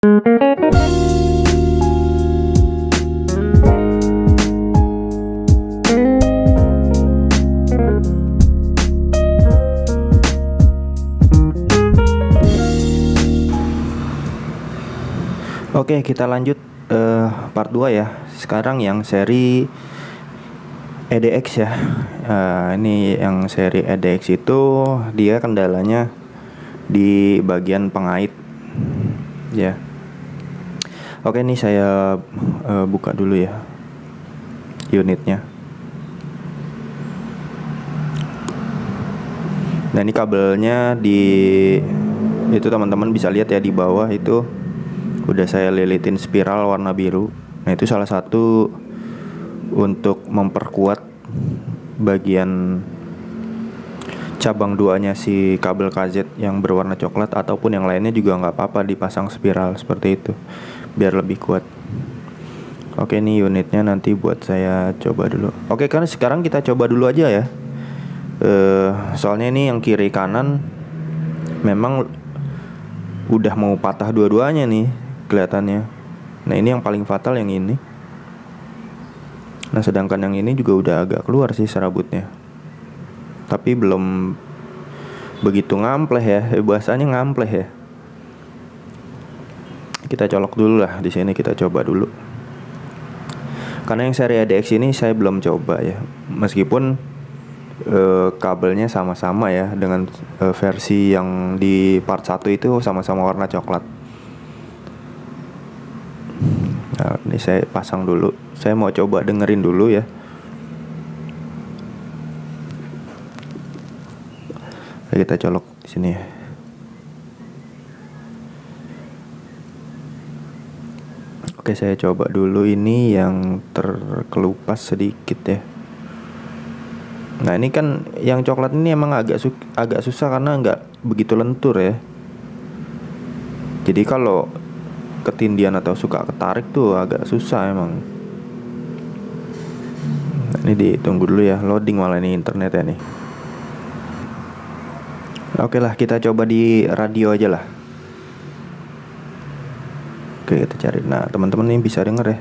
Oke, kita lanjut part 2 ya. Sekarang yang seri EDX ya. Ini yang seri EDX itu dia kendalanya di bagian pengait ya. Oke, ini saya buka dulu ya unitnya. Nah, ini kabelnya itu teman-teman bisa lihat ya, di bawah itu udah saya lilitin spiral warna biru. Nah, itu salah satu untuk memperkuat bagian cabang 2-nya si kabel KZ yang berwarna coklat, ataupun yang lainnya juga nggak apa-apa dipasang spiral seperti itu biar lebih kuat. Oke, ini unitnya nanti buat saya coba dulu. Oke, karena sekarang kita coba dulu aja ya. Soalnya ini yang kiri kanan memang udah mau patah dua-duanya nih kelihatannya. Nah, ini yang paling fatal yang ini. Nah, sedangkan yang ini juga udah agak keluar sih serabutnya, tapi belum begitu ngampleh ya, bahasanya ngampleh ya. Kita colok dulu lah di sini, kita coba dulu. Karena yang seri ADX ini saya belum coba ya, meskipun kabelnya sama-sama ya dengan versi yang di part 1 itu sama-sama warna coklat. Nah, ini saya pasang dulu. Saya mau coba dengerin dulu ya. Kita colok di sini ya. Oke, saya coba dulu ini yang terkelupas sedikit ya. Nah, ini kan yang coklat ini emang agak susah karena nggak begitu lentur ya. Jadi kalau ketindian atau suka ketarik tuh agak susah emang. Nah, ini ditunggu dulu ya, loading malah ini internet ya nih. Oke lah, kita coba di radio aja lah. Oke, kita cari. Nah, teman-teman ini bisa denger ya.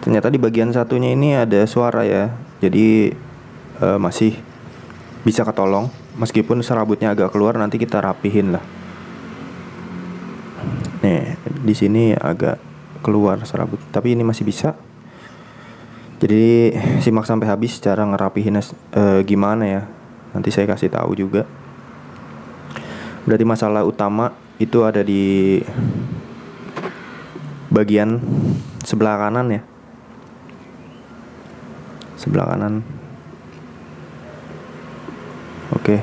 Ternyata di bagian satunya ini ada suara ya. Jadi masih bisa ketolong, meskipun serabutnya agak keluar. Nanti kita rapihin lah. Nih, di sini agak keluar serabut, tapi ini masih bisa. Jadi simak sampai habis cara ngerapihin gimana ya. Nanti saya kasih tahu juga. Berarti masalah utama itu ada di bagian sebelah kanan ya. Sebelah kanan. Oke.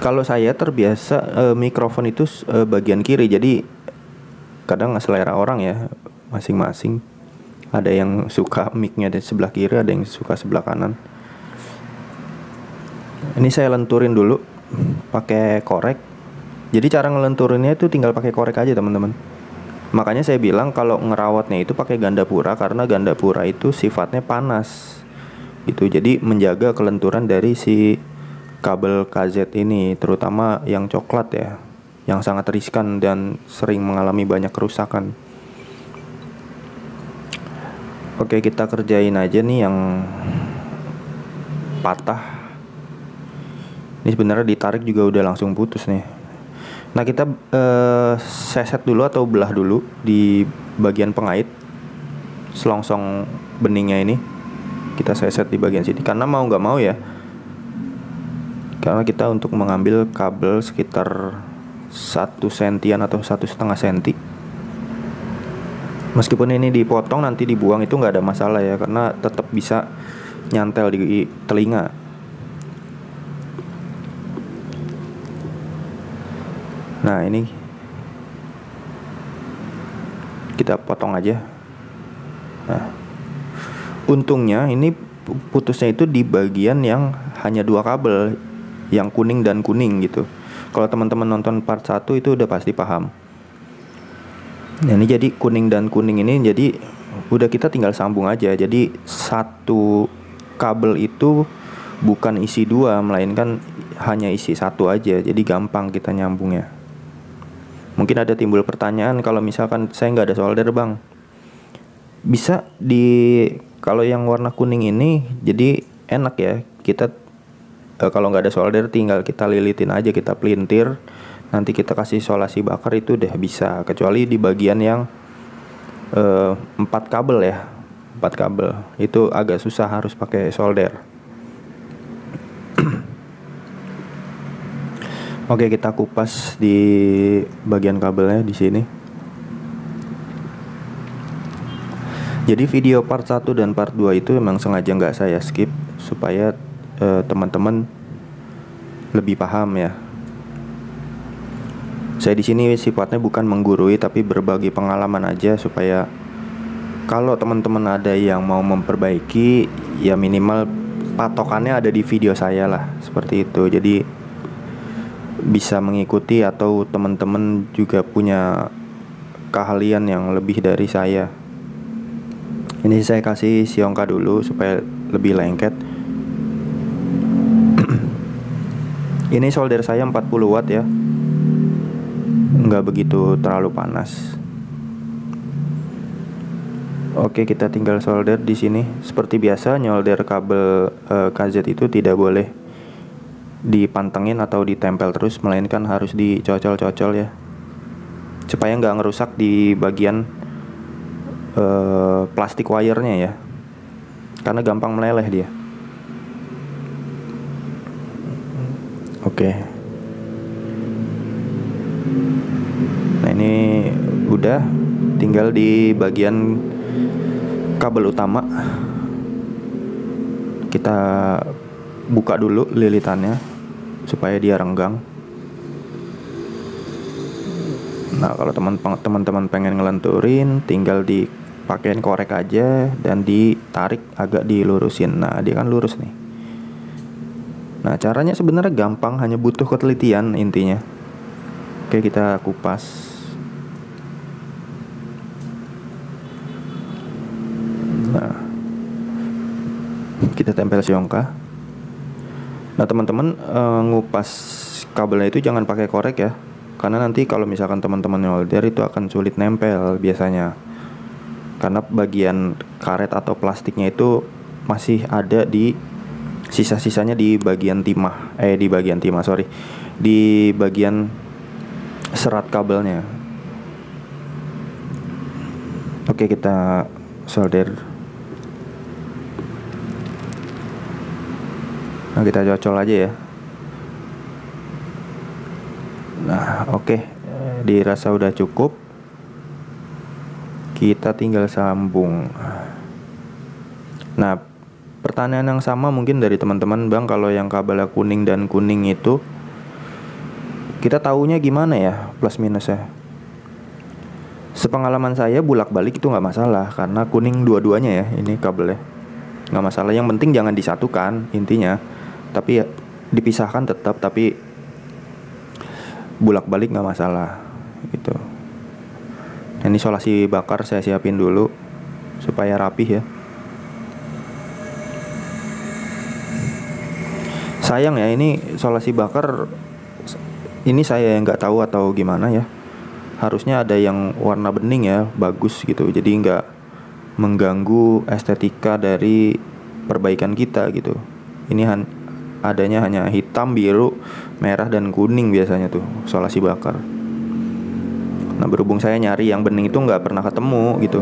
Kalau saya terbiasa mikrofon itu bagian kiri, jadi kadang selera orang ya masing-masing. Ada yang suka mic-nya di sebelah kiri, ada yang suka sebelah kanan. Ini saya lenturin dulu pakai korek. Jadi cara ngelenturinnya itu tinggal pakai korek aja teman-teman. Makanya saya bilang kalau ngerawatnya itu pakai gandapura, karena gandapura itu sifatnya panas gitu. Jadi menjaga kelenturan dari si kabel KZ ini, terutama yang coklat ya, yang sangat riskan dan sering mengalami banyak kerusakan. Oke, kita kerjain aja nih yang patah. Ini sebenarnya ditarik juga udah langsung putus nih. Nah, kita seset dulu atau belah dulu di bagian pengait selongsong beningnya ini. Kita seset di bagian sini karena mau nggak mau ya, karena kita untuk mengambil kabel sekitar 1 sentian atau 1,5 senti. Meskipun ini dipotong nanti dibuang itu nggak ada masalah ya, karena tetap bisa nyantel di telinga. Nah, ini kita potong aja. Nah, untungnya ini putusnya itu di bagian yang hanya 2 kabel, yang kuning dan kuning gitu. Kalau teman-teman nonton part 1 itu udah pasti paham. Nah, ini jadi kuning dan kuning ini, jadi udah kita tinggal sambung aja. Jadi satu kabel itu bukan isi 2, melainkan hanya isi satu aja, jadi gampang kita nyambungnya. Mungkin ada timbul pertanyaan, kalau misalkan saya nggak ada solder bang, bisa kalau yang warna kuning ini jadi enak ya, kita kalau nggak ada solder tinggal kita lilitin aja, kita pelintir, nanti kita kasih isolasi bakar, itu udah bisa. Kecuali di bagian yang 4 kabel ya, 4 kabel itu agak susah, harus pakai solder. Oke, kita kupas di bagian kabelnya di sini. Jadi video part 1 dan part 2 itu memang sengaja nggak saya skip supaya teman-teman lebih paham ya. Saya di sini sifatnya bukan menggurui tapi berbagi pengalaman aja, supaya kalau teman-teman ada yang mau memperbaiki ya minimal patokannya ada di video saya lah, seperti itu. Jadi bisa mengikuti, atau teman-teman juga punya keahlian yang lebih dari saya. Ini saya kasih siongka dulu supaya lebih lengket. Ini solder saya 40 watt ya, nggak begitu terlalu panas. Oke, kita tinggal solder di sini. Seperti biasa, nyolder kabel KZ itu tidak boleh dipantengin atau ditempel terus, melainkan harus dicocol-cocol ya, supaya nggak ngerusak di bagian plastik wire-nya ya, karena gampang meleleh dia. Oke. Nah, ini udah, tinggal di bagian kabel utama kita buka dulu lilitannya supaya dia renggang. Nah, kalau teman-teman pengen ngelenturin, tinggal dipakein korek aja dan ditarik agak dilurusin. Nah, dia kan lurus nih. Nah, caranya sebenarnya gampang, hanya butuh ketelitian intinya. Oke, kita kupas. Nah, kita tempel siongka. Nah, teman-teman ngupas kabelnya itu jangan pakai korek ya, karena nanti kalau misalkan teman-teman nyolder itu akan sulit nempel biasanya, karena bagian karet atau plastiknya itu masih ada di sisa-sisanya di bagian timah, di bagian serat kabelnya. Oke, kita solder. Nah, kita cocol aja ya. Nah, oke, dirasa udah cukup. Kita tinggal sambung. Nah, pertanyaan yang sama mungkin dari teman-teman, bang, kalau yang kabelnya kuning dan kuning itu kita taunya gimana ya plus minusnya? Sepengalaman saya bolak-balik itu nggak masalah, karena kuning dua-duanya ya ini kabelnya, nggak masalah. Yang penting jangan disatukan intinya, tapi ya dipisahkan tetap, tapi bolak-balik nggak masalah gitu. Nah, ini isolasi bakar saya siapin dulu supaya rapih ya. Sayang ya, ini isolasi bakar ini saya yang nggak tahu atau gimana ya. Harusnya ada yang warna bening ya, bagus gitu. Jadi nggak mengganggu estetika dari perbaikan kita gitu. Ini adanya hanya hitam, biru, merah, dan kuning biasanya tuh isolasi bakar. Nah, berhubung saya nyari yang bening itu nggak pernah ketemu gitu.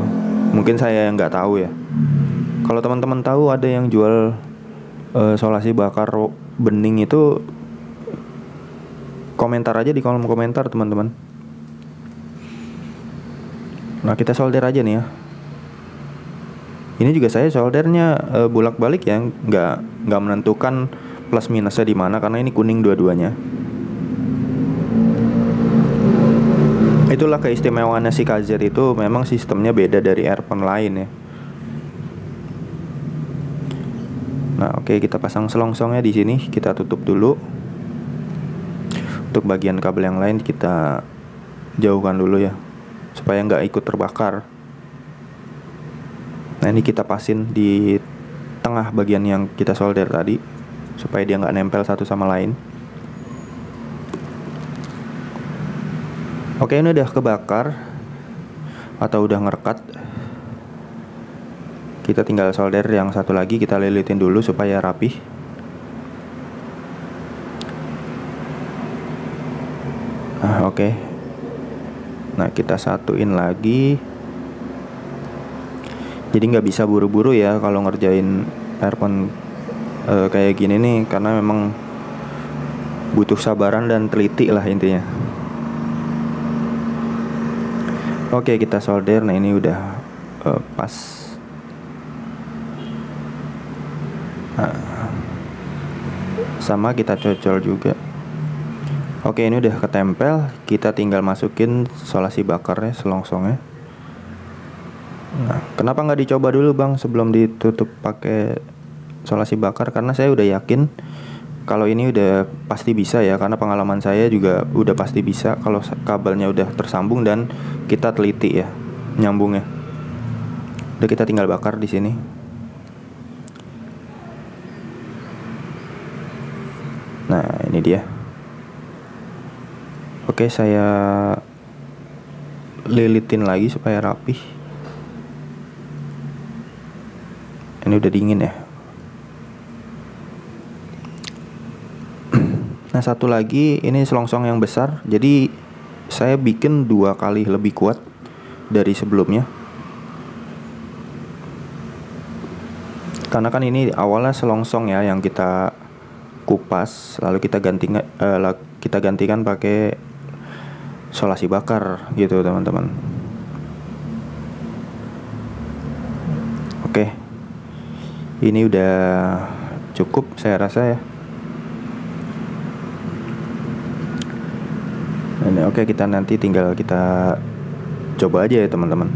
Mungkin saya yang nggak tahu ya. Kalau teman-teman tahu ada yang jual isolasi bakar bening itu, komentar aja di kolom komentar teman-teman. Nah, kita solder aja nih ya. Ini juga saya soldernya bolak-balik ya, nggak menentukan plus minusnya di mana, karena ini kuning dua-duanya. Itulah keistimewaannya si KZ itu, memang sistemnya beda dari earphone lain ya. Nah, oke, kita pasang selongsongnya di sini, kita tutup dulu. Untuk bagian kabel yang lain kita jauhkan dulu ya, supaya nggak ikut terbakar. Nah, ini kita pasin di tengah bagian yang kita solder tadi, supaya dia nggak nempel satu sama lain. Oke, ini udah kebakar atau udah ngerekat. Kita tinggal solder yang satu lagi, kita lilitin dulu supaya rapih. Oke. Nah, kita satuin lagi. Jadi nggak bisa buru-buru ya kalau ngerjain earphone kayak gini nih, karena memang butuh sabaran dan teliti lah intinya. Oke, kita solder. Nah, ini udah pas. Nah, sama kita cocol juga. Oke, ini udah ketempel. Kita tinggal masukin solasi bakarnya, selongsongnya. Nah, kenapa nggak dicoba dulu bang sebelum ditutup pakai solasi bakar? Karena saya udah yakin kalau ini udah pasti bisa ya, karena pengalaman saya juga udah pasti bisa kalau kabelnya udah tersambung dan kita teliti ya nyambungnya. Udah, kita tinggal bakar di sini. Nah, ini dia. Oke, saya lilitin lagi supaya rapih. Ini udah dingin ya. Nah, satu lagi, ini selongsong yang besar, jadi saya bikin 2 kali lebih kuat dari sebelumnya. Karena kan ini awalnya selongsong ya yang kita kupas, lalu kita gantikan pakai solasi bakar gitu teman-teman. Oke, ini udah cukup saya rasa ya. Ini oke, kita nanti tinggal kita coba aja ya teman-teman.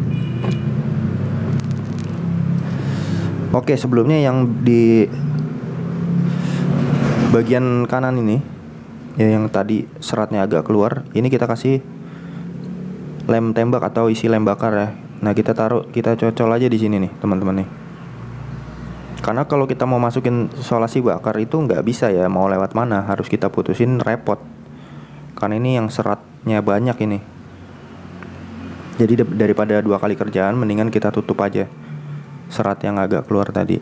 Oke, sebelumnya yang di bagian kanan ini ya, yang tadi seratnya agak keluar, ini kita kasih lem tembak atau isi lem bakar ya. Nah, kita cocol aja di sini nih teman-teman nih. Karena kalau kita mau masukin solasi bakar itu nggak bisa ya, mau lewat mana harus kita putusin, repot. Karena ini yang seratnya banyak ini. Jadi daripada 2 kali kerjaan, mendingan kita tutup aja serat yang agak keluar tadi.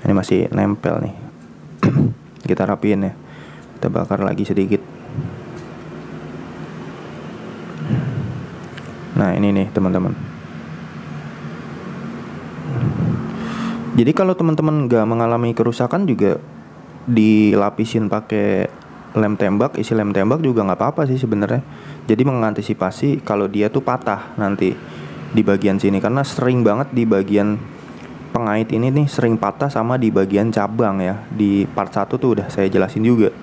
Ini masih nempel nih. Kita rapiin ya. Kita bakar lagi sedikit. Nah, ini nih teman-teman. Jadi kalau teman-teman nggak mengalami kerusakan juga dilapisin pakai lem tembak, isi lem tembak juga nggak apa-apa sih sebenarnya. Jadi mengantisipasi kalau dia tuh patah nanti di bagian sini, karena sering banget di bagian pengait ini nih sering patah, sama di bagian cabang ya. Di part 1 tuh udah saya jelasin juga.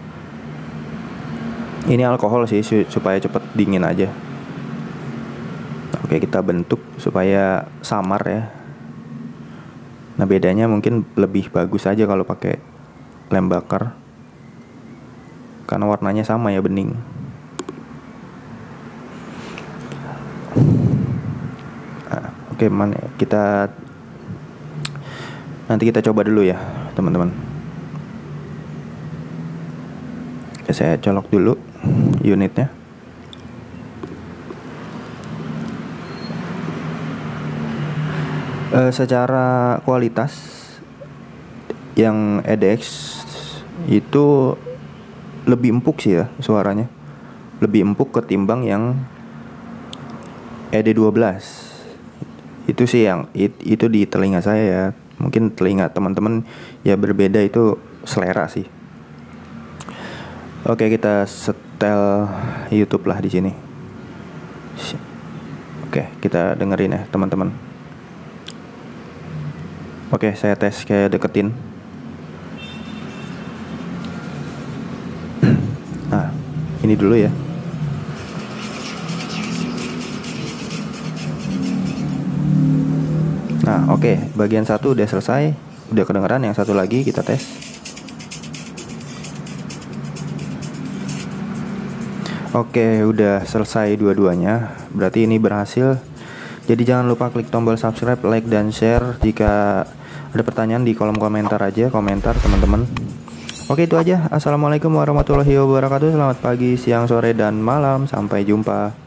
Ini alkohol sih supaya cepet dingin aja. Oke, kita bentuk supaya samar ya. Nah, bedanya mungkin lebih bagus aja kalau pakai lem bakar, karena warnanya sama ya, bening. Nah, oke, nanti kita coba dulu ya teman-teman. Oke, saya colok dulu unitnya. Secara kualitas yang EDX itu lebih empuk sih ya suaranya, lebih empuk ketimbang yang ED12. Itu sih yang itu di telinga saya ya. Mungkin telinga teman-teman ya berbeda, itu selera sih. Oke, kita setel YouTube lah di sini. Oke, kita dengerin ya teman-teman. Oke, saya tes kayak deketin. Nah, ini dulu ya. Nah, oke, bagian 1 udah selesai, udah kedengeran. Yang satu lagi kita tes. Oke, udah selesai dua-duanya. Berarti ini berhasil. Jadi jangan lupa klik tombol subscribe, like, dan share. Jika ada pertanyaan di kolom komentar aja, komentar teman-teman. Oke, itu aja. Assalamualaikum warahmatullahi wabarakatuh. Selamat pagi, siang, sore, dan malam. Sampai jumpa.